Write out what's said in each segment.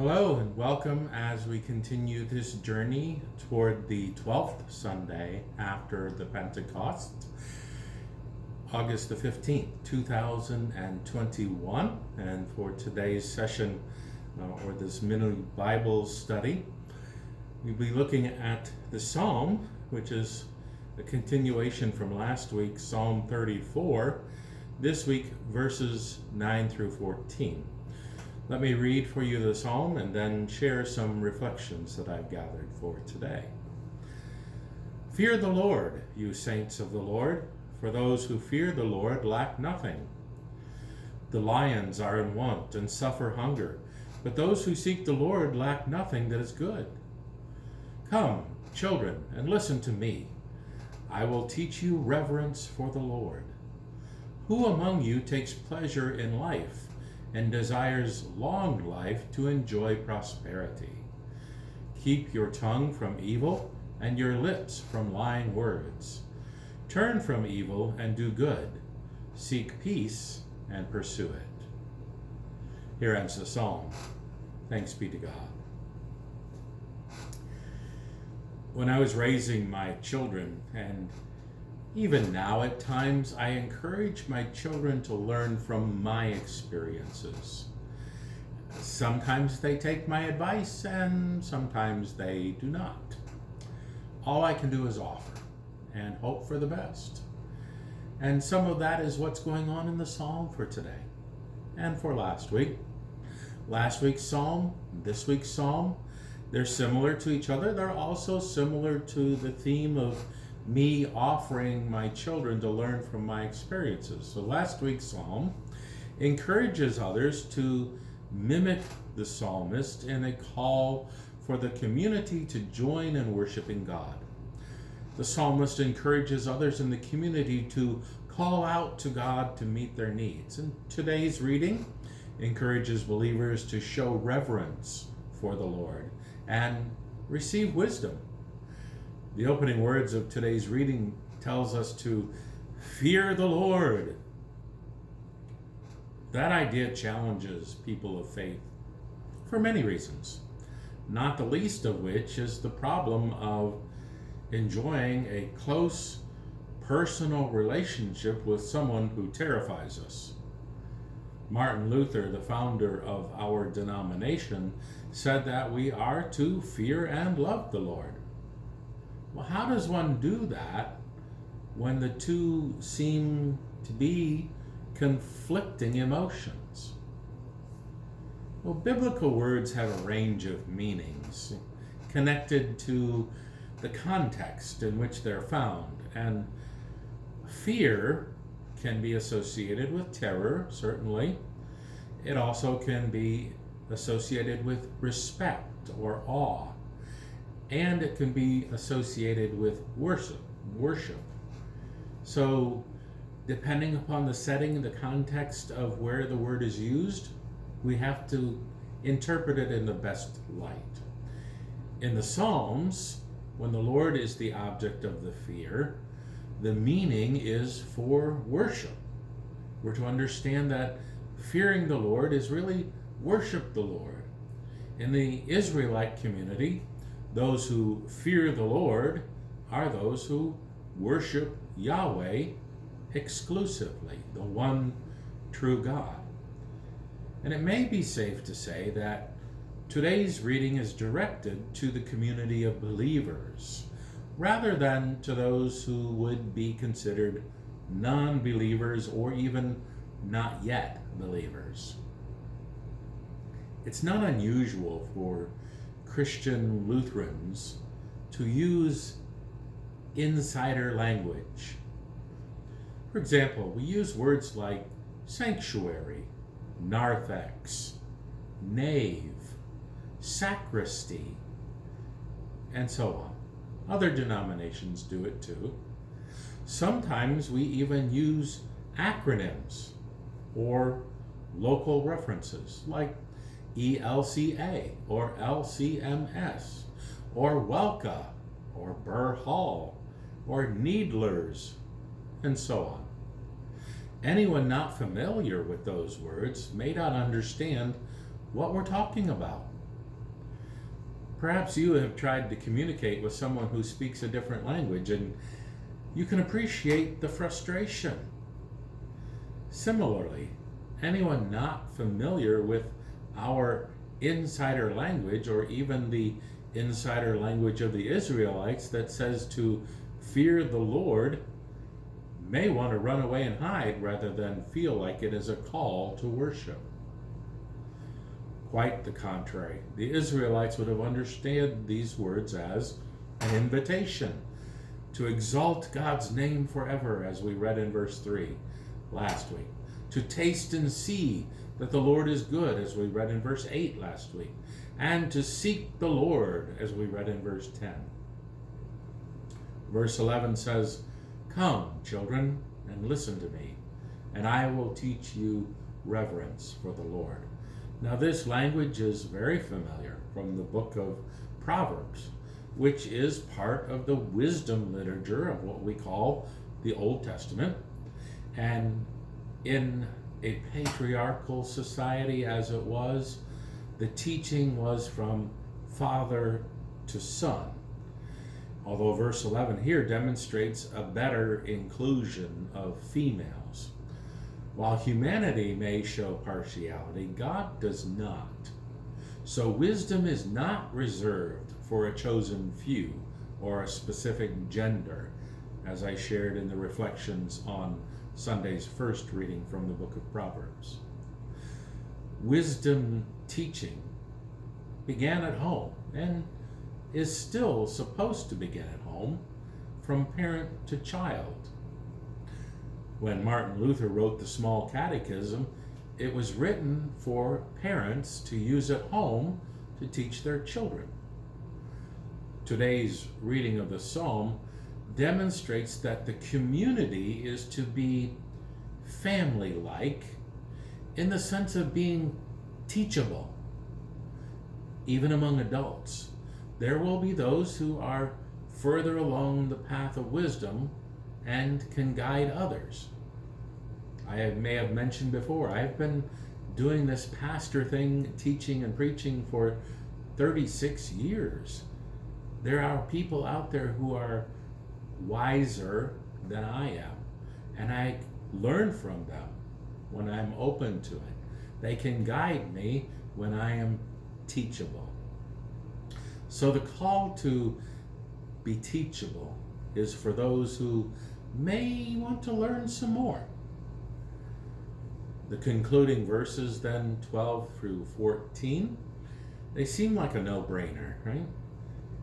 Hello and welcome as we continue this journey toward the 12th Sunday after the Pentecost, August the 15th, 2021. And for today's session, or this mini Bible study, we'll be looking at the Psalm, which is a continuation from last week, Psalm 34, this week verses 9 through 14. Let me read for you the psalm and then share some reflections that I've gathered for today. Fear the Lord, you saints of the Lord, for those who fear the Lord lack nothing. The lions are in want and suffer hunger, but those who seek the Lord lack nothing that is good. Come, children, and listen to me. I will teach you reverence for the Lord. Who among you takes pleasure in life and desires long life to enjoy prosperity? Keep your tongue from evil and your lips from lying words. Turn from evil and do good. Seek peace and pursue it. Here ends the psalm. Thanks be to God. When I was raising my children, and even now at times, I encourage my children to learn from my experiences. Sometimes they take my advice and sometimes they do not. All I can do is offer and hope for the best. And some of that is what's going on in the psalm for today and for last week. Last week's psalm, this week's psalm, they're similar to each other. They're also similar to the theme of me offering my children to learn from my experiences. So last week's psalm encourages others to mimic the psalmist in a call for the community to join in worshiping God. The psalmist encourages others in the community to call out to God to meet their needs. And today's reading encourages believers to show reverence for the Lord and receive wisdom. The opening words of today's reading tells us to fear the Lord. That idea challenges people of faith for many reasons, not the least of which is the problem of enjoying a close personal relationship with someone who terrifies us. Martin Luther, the founder of our denomination, said that we are to fear and love the Lord. Well, how does one do that when the two seem to be conflicting emotions? Well, biblical words have a range of meanings connected to the context in which they're found, and fear can be associated with terror, certainly. It also can be associated with respect or awe. And it can be associated with worship. So, depending upon the setting and the context of where the word is used, we have to interpret it in the best light. In the Psalms, when the Lord is the object of the fear, the meaning is for worship. We're to understand that fearing the Lord is really worship the Lord. In the Israelite community, those who fear the Lord are those who worship Yahweh exclusively, the one true God. And it may be safe to say that today's reading is directed to the community of believers, rather than to those who would be considered non-believers or even not yet believers. It's not unusual for Christian Lutherans to use insider language. For example, we use words like sanctuary, narthex, nave, sacristy, and so on. Other denominations do it too. Sometimes we even use acronyms or local references like ELCA or LCMS or WELCA or Burr Hall or Needlers and so on. Anyone not familiar with those words may not understand what we're talking about. Perhaps you have tried to communicate with someone who speaks a different language, and you can appreciate the frustration. Similarly, anyone not familiar with our insider language, or even the insider language of the Israelites that says to fear the Lord, may want to run away and hide rather than feel like it is a call to worship. Quite the contrary. The Israelites would have understood these words as an invitation to exalt God's name forever, as we read in verse 3 last week. To taste and see that the Lord is good, as we read in verse 8 last week. And to seek the Lord, as we read in verse 10. Verse 11 says, "Come, children, and listen to me, and I will teach you reverence for the Lord." Now, this language is very familiar from the book of Proverbs, which is part of the wisdom literature of what we call the Old Testament. And in a patriarchal society as it was, the teaching was from father to son. Although verse 11 here demonstrates a better inclusion of females. While humanity may show partiality, God does not. So wisdom is not reserved for a chosen few or a specific gender, as I shared in the reflections on Sunday's first reading from the book of Proverbs. Wisdom teaching began at home and is still supposed to begin at home, from parent to child. When Martin Luther wrote the Small Catechism, it was written for parents to use at home to teach their children. Today's reading of the Psalm demonstrates that the community is to be family-like in the sense of being teachable. Even among adults, there will be those who are further along the path of wisdom and can guide others. I may have mentioned before, I've been doing this pastor thing, teaching and preaching for 36 years. There are people out there who are wiser than I am, and I learn from them when I'm open to it. They can guide me when I am teachable. So the call to be teachable is for those who may want to learn some more. The concluding verses then, 12 through 14, they seem like a no-brainer, right?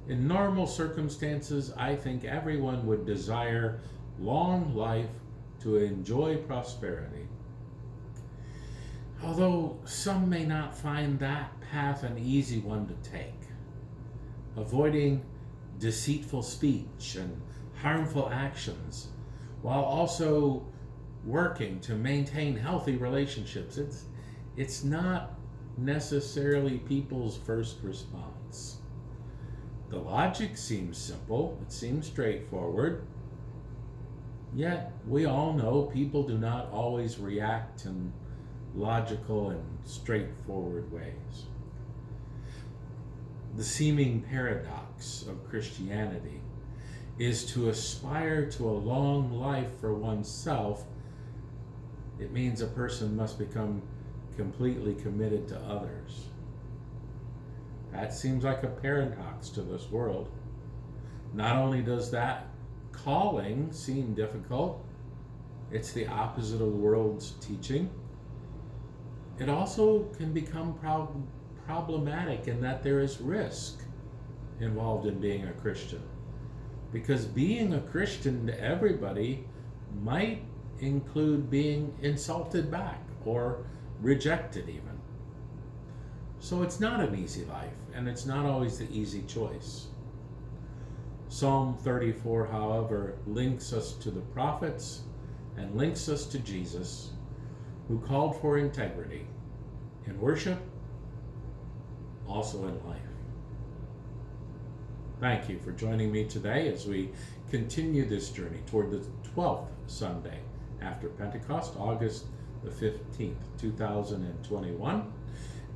In normal circumstances, I think everyone would desire long life to enjoy prosperity. Although some may not find that path an easy one to take. Avoiding deceitful speech and harmful actions, while also working to maintain healthy relationships. It's not necessarily people's first response. The logic seems simple, it seems straightforward, yet we all know people do not always react in logical and straightforward ways. The seeming paradox of Christianity is to aspire to a long life for oneself. It means a person must become completely committed to others. That seems like a paradox to this world. Not only does that calling seem difficult, it's the opposite of the world's teaching. It also can become problematic in that there is risk involved in being a Christian. Because being a Christian to everybody might include being insulted back or rejected even. So it's not an easy life, and it's not always the easy choice. Psalm 34, however, links us to the prophets and links us to Jesus, who called for integrity in worship, also in life. Thank you for joining me today as we continue this journey toward the 12th Sunday after Pentecost, August the 15th, 2021.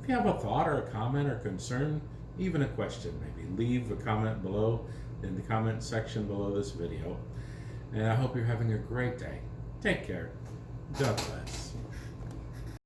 If you have a thought or a comment or concern, even a question maybe, leave a comment below in the comment section below this video. And I hope you're having a great day. Take care. God bless.